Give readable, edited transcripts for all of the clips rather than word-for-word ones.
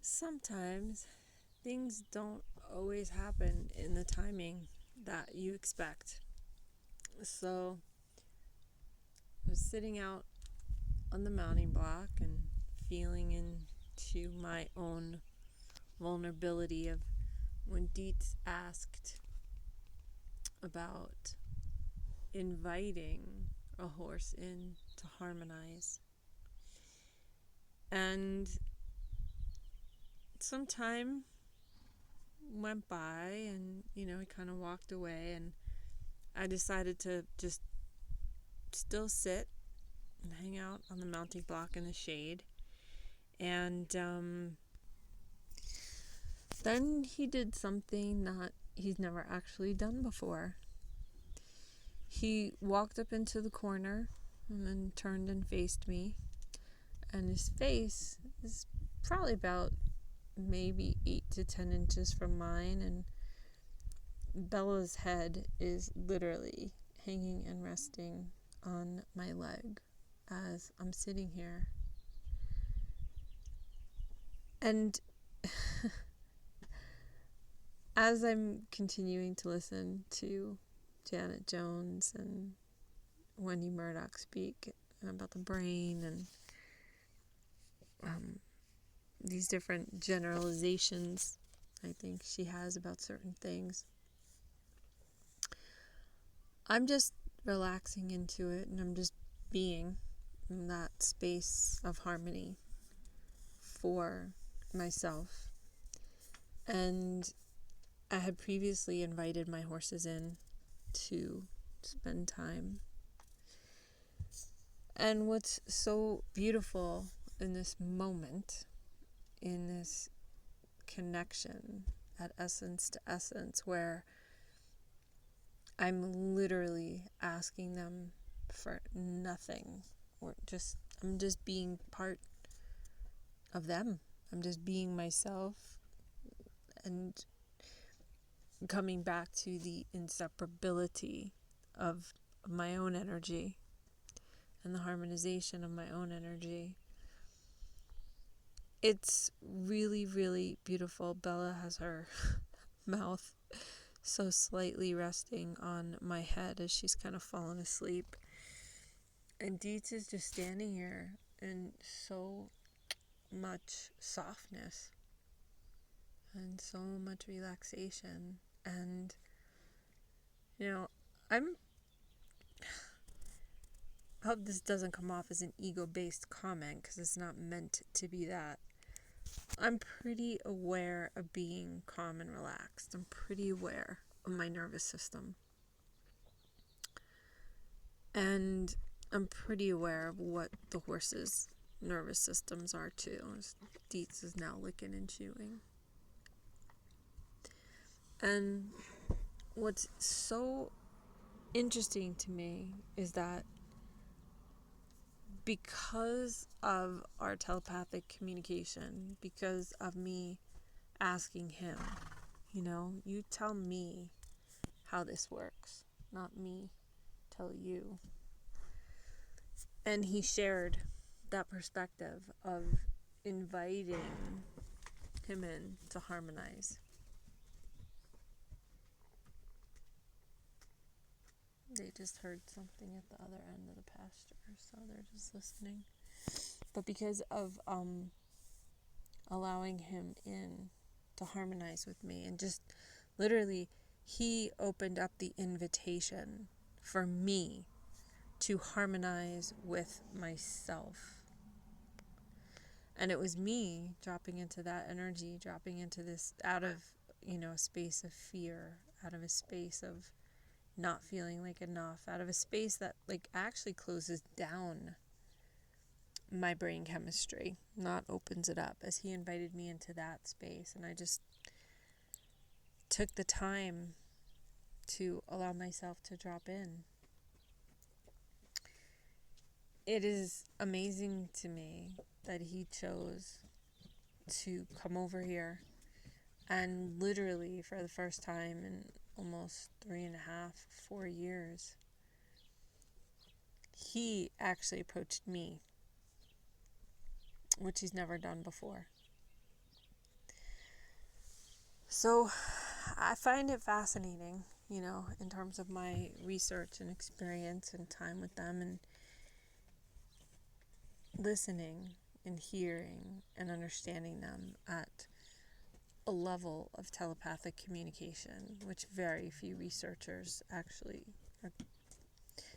Sometimes things don't always happen in the timing that you expect. So I was sitting out on the mounting block and feeling into my own vulnerability of when Dietz asked about inviting a horse in to harmonize. And some time went by and, he kind of walked away, and I decided to just still sit and hang out on the mounting block in the shade. And then he did something that he's never actually done before. He walked up into the corner and then turned and faced me. And his face is probably about maybe 8 to 10 inches from mine, and Bella's head is literally hanging and resting on my leg as I'm sitting here. And as I'm continuing to listen to Janet Jones and Wendy Murdoch speak about the brain and these different generalizations I think she has about certain things, I'm just relaxing into it, and I'm just being in that space of harmony for myself. And I had previously invited my horses in to spend time. And what's so beautiful in this moment, in this connection at essence to essence, where I'm literally asking them for nothing, or I'm just being part of them. I'm just being myself and coming back to the inseparability of my own energy and the harmonization of my own energy. It's really, really beautiful. Bella has her mouth so slightly resting on my head as she's kind of fallen asleep. And Dietz is just standing here in so much softness and so much relaxation. And, I hope this doesn't come off as an ego-based comment, because it's not meant to be that. I'm pretty aware of being calm and relaxed. I'm pretty aware of my nervous system. And I'm pretty aware of what the horse's nervous systems are too. Dietz is now licking and chewing. And what's so interesting to me is that because of our telepathic communication, because of me asking him, you tell me how this works, not me tell you. And he shared that perspective of inviting him in to harmonize. They just heard something at the other end of the pasture, so they're just listening. But because of allowing him in to harmonize with me, and just literally, he opened up the invitation for me to harmonize with myself. And it was me dropping into that energy, dropping into this out of, a space of fear, out of a space of not feeling like enough, out of a space that actually closes down my brain chemistry, not opens it up, as he invited me into that space. And I just took the time to allow myself to drop in. It is amazing to me that he chose to come over here, and literally for the first time in almost 3.5, 4 years, he actually approached me, which he's never done before. So I find it fascinating, in terms of my research and experience and time with them, and listening and hearing and understanding them at a level of telepathic communication, which very few researchers actually are.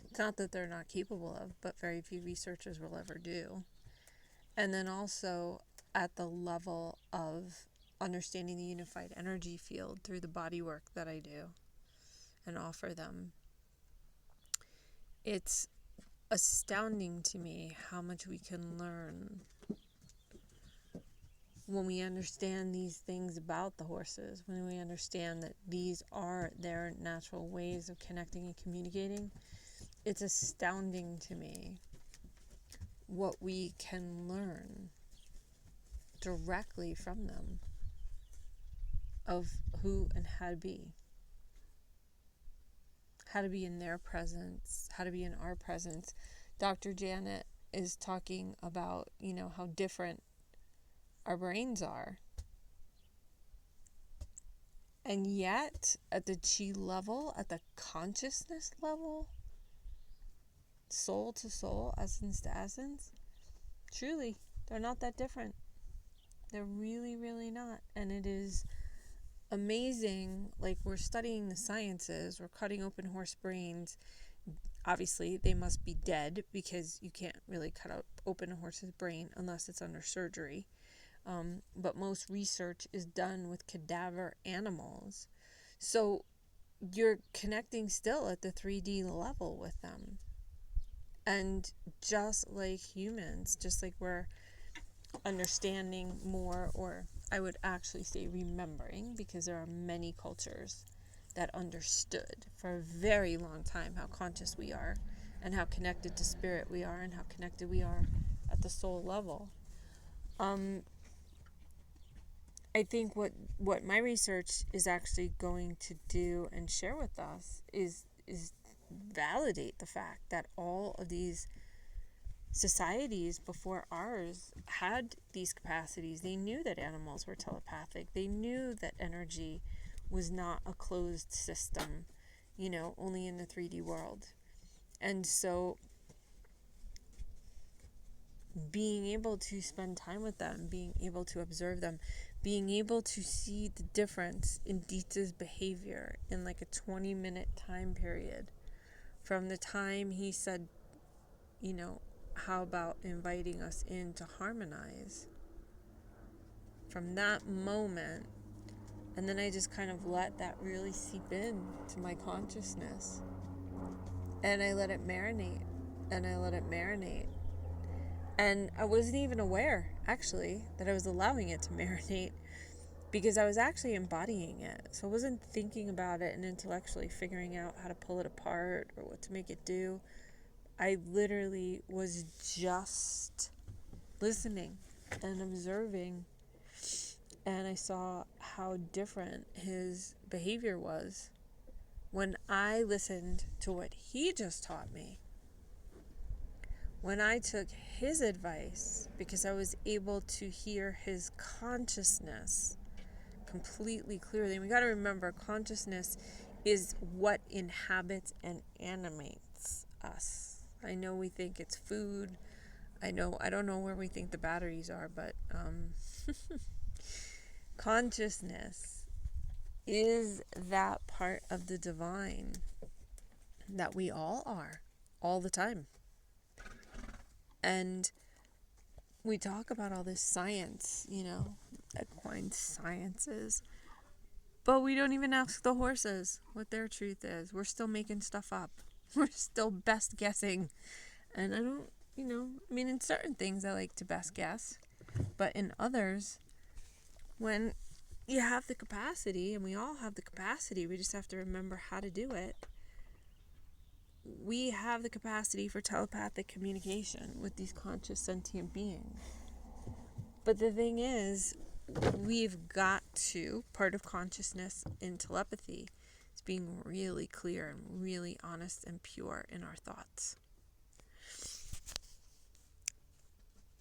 It's not that they're not capable of, but very few researchers will ever do. And then also at the level of understanding the unified energy field through the bodywork that I do and offer them. It's astounding to me how much we can learn when we understand these things about the horses, when we understand that these are their natural ways of connecting and communicating. It's astounding to me what we can learn directly from them of who and how to be. How to be in their presence, how to be in our presence. Dr. Janet is talking about, how different our brains are. And yet, at the chi level, at the consciousness level, soul to soul, essence to essence, truly, they're not that different. They're really, really not. And it is amazing. Like, we're studying the sciences, we're cutting open horse brains. Obviously, they must be dead because you can't really cut open a horse's brain unless it's under surgery. But most research is done with cadaver animals. So you're connecting still at the 3D level with them. And just like humans, just like we're understanding more, or I would actually say remembering, because there are many cultures that understood for a very long time how conscious we are and how connected to spirit we are and how connected we are at the soul level. I think what my research is actually going to do and share with us is validate the fact that all of these societies before ours had these capacities. They knew that animals were telepathic. They knew that energy was not a closed system, only in the 3D world. And so being able to spend time with them, being able to observe them, being able to see the difference in Dietze's behavior in like a 20-minute time period from the time he said, how about inviting us in to harmonize? From that moment, and then I just kind of let that really seep in to my consciousness. And I let it marinate, and I let it marinate. And I wasn't even aware, actually, that I was allowing it to marinate, because I was actually embodying it. So I wasn't thinking about it and intellectually figuring out how to pull it apart or what to make it do. I literally was just listening and observing, and I saw how different his behavior was when I listened to what he just taught me. When I took his advice, because I was able to hear his consciousness completely clearly. And we got to remember, consciousness is what inhabits and animates us. I know we think it's food. I don't know where we think the batteries are, but consciousness is that part of the divine that we all are all the time. And we talk about all this science, equine sciences, but we don't even ask the horses what their truth is. We're still making stuff up. We're still best guessing. And I don't, in certain things I like to best guess, but in others, when you have the capacity, and we all have the capacity, we just have to remember how to do it. We have the capacity for telepathic communication with these conscious sentient beings. But the thing is, we've got to, part of consciousness in telepathy is being really clear and really honest and pure in our thoughts.